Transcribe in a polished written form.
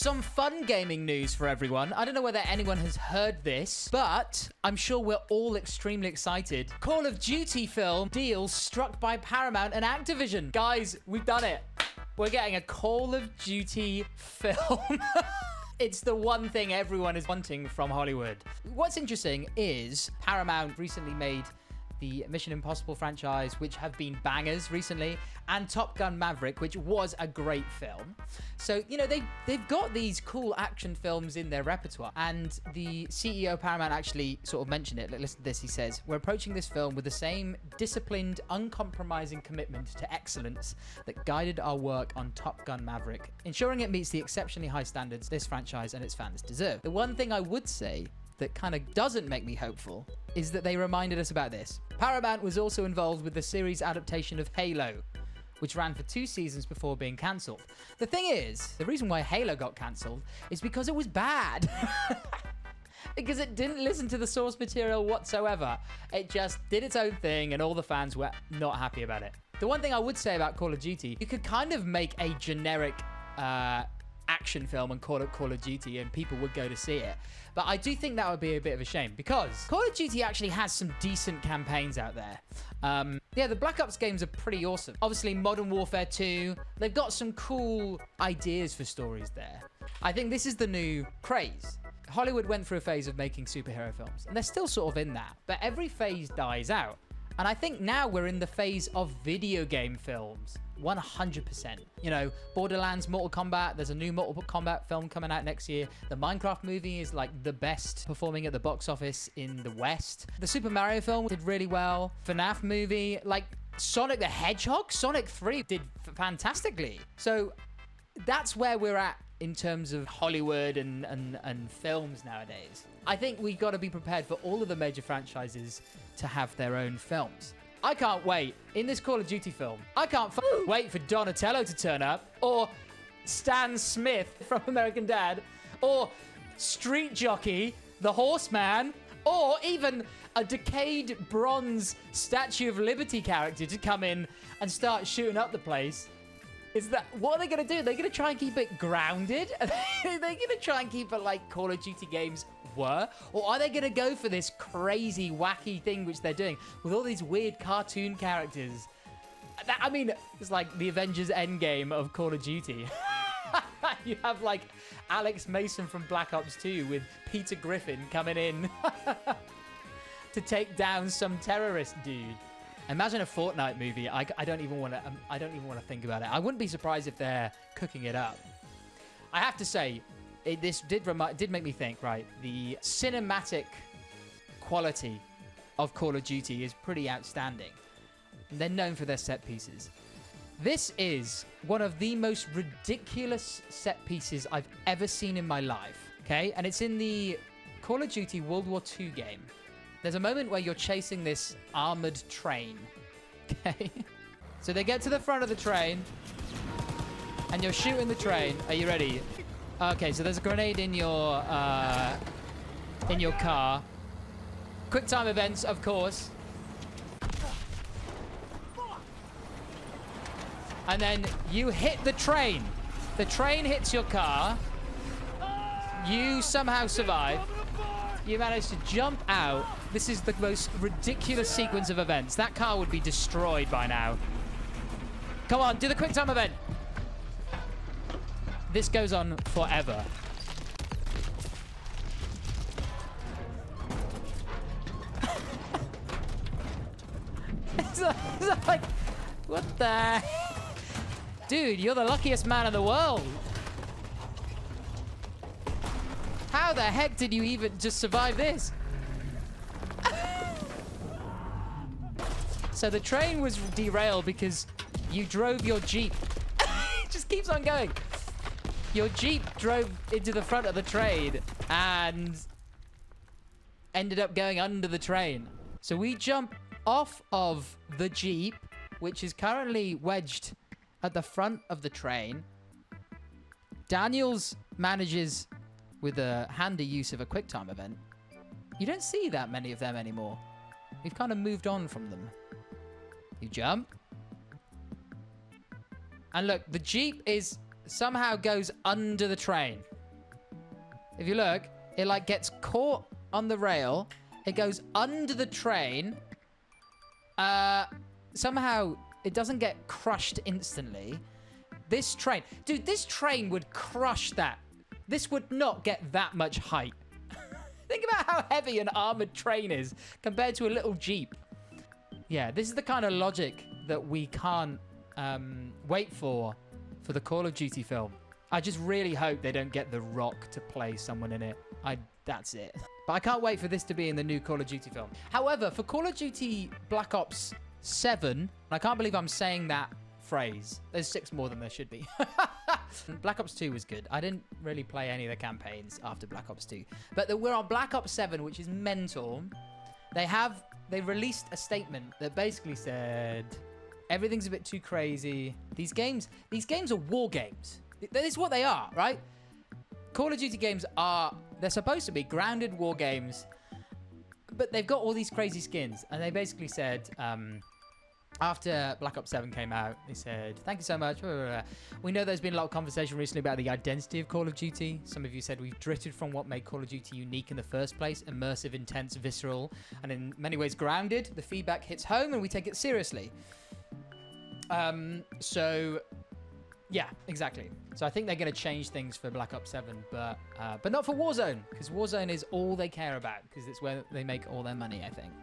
Some fun gaming news for everyone. I don't know whether anyone has heard this, but I'm sure we're all extremely excited. Call of Duty film deals struck by Paramount and Activision. Guys, we've done it. We're getting a Call of Duty film. It's the one thing everyone is wanting from Hollywood. What's interesting is Paramount recently made the Mission Impossible franchise, which have been bangers recently, and Top Gun Maverick, which was a great film. So, you know, they've got these cool action films in their repertoire. And the CEO of Paramount actually sort of mentioned it. Listen to this. He says, "We're approaching this film with the same disciplined, uncompromising commitment to excellence that guided our work on Top Gun Maverick, ensuring it meets the exceptionally high standards this franchise and its fans deserve." The one thing I would say that kind of doesn't make me hopeful is that they reminded us about this. Paramount was also involved with the series adaptation of Halo, which ran for 2 seasons before being cancelled. The thing is, the reason why Halo got cancelled is because it was bad. Because it didn't listen to the source material whatsoever. It just did its own thing and all the fans were not happy about it. The one thing I would say about Call of Duty, you could kind of make a generic action film and call it Call of Duty and people would go to see it. But I do think that would be a bit of a shame because Call of Duty actually has some decent campaigns out there. Yeah, the Black Ops games are pretty awesome. Obviously, Modern Warfare 2, they've got some cool ideas for stories there. I think this is the new craze. Hollywood went through a phase of making superhero films, and they're still sort of in that. But every phase dies out. And I think now we're in the phase of video game films. 100%. You know, Borderlands, Mortal Kombat, there's a new Mortal Kombat film coming out next year. The Minecraft movie is like the best performing at the box office in the West. The Super Mario film did really well. FNAF movie, like Sonic the Hedgehog, Sonic 3 did fantastically. So that's where we're at in terms of Hollywood and films nowadays. I think we got to be prepared for all of the major franchises to have their own films. I can't wait. In this Call of Duty film, I can't wait for Donatello to turn up, or Stan Smith from American Dad, or Street Jockey, the Horseman, or even a decayed bronze Statue of Liberty character to come in and start shooting up the place. What are they going to do? They're going to try and keep it grounded? Are they going to try and keep it like Call of Duty games were? Or are they going to go for this crazy, wacky thing which they're doing with all these weird cartoon characters? I mean, it's like the Avengers Endgame of Call of Duty. You have like Alex Mason from Black Ops 2 with Peter Griffin coming in to take down some terrorist dude. Imagine a Fortnite movie. I don't even want to think about it. I wouldn't be surprised if they're cooking it up. I have to say, this did make me think, right? The cinematic quality of Call of Duty is pretty outstanding. They're known for their set pieces. This is one of the most ridiculous set pieces I've ever seen in my life, okay? And it's in the Call of Duty World War II game. There's a moment where you're chasing this armored train, okay? So they get to the front of the train, and you're shooting the train. Are you ready? Okay, so there's a grenade in your car. Quick time events, of course. And then you hit the train. The train hits your car. You somehow survive. You manage to jump out. This is the most ridiculous sequence of events. That car would be destroyed by now. Come on, do the quick time event. This goes on forever. it's like, what the... Dude, you're the luckiest man in the world. How the heck did you even just survive this? So the train was derailed because you drove your Jeep. It just keeps on going. Your Jeep drove into the front of the train and ended up going under the train. So we jump off of the Jeep, which is currently wedged at the front of the train. Daniels manages, with a handy use of a QuickTime event. You don't see that many of them anymore. We've kind of moved on from them. You jump. And look, the Jeep somehow goes under the train. If you look, it like gets caught on the rail. It goes under the train. Somehow it doesn't get crushed instantly. This train, dude, this train would crush that. This would not get that much height. Think about how heavy an armored train is compared to a little Jeep. Yeah, this is the kind of logic that we can't wait for the Call of Duty film. I just really hope they don't get The Rock to play someone in it. That's it. But I can't wait for this to be in the new Call of Duty film. However, for Call of Duty Black Ops 7, I can't believe I'm saying that phrase. There's 6 more than there should be. Black Ops 2 was good. I didn't really play any of the campaigns after Black Ops 2. But we're on Black Ops 7, which is mental. They released a statement that basically said everything's a bit too crazy. These games are war games. That is what they are, right? Call of Duty games they're supposed to be grounded war games, but they've got all these crazy skins. And they basically said, after Black Ops 7 came out, they said, thank you so much. We know there's been a lot of conversation recently about the identity of Call of Duty. Some of you said we've drifted from what made Call of Duty unique in the first place, immersive, intense, visceral, and in many ways grounded. The feedback hits home and we take it seriously. So yeah, exactly. So I think they're going to change things for Black Ops 7, but not for Warzone, because Warzone is all they care about, because it's where they make all their money, I think.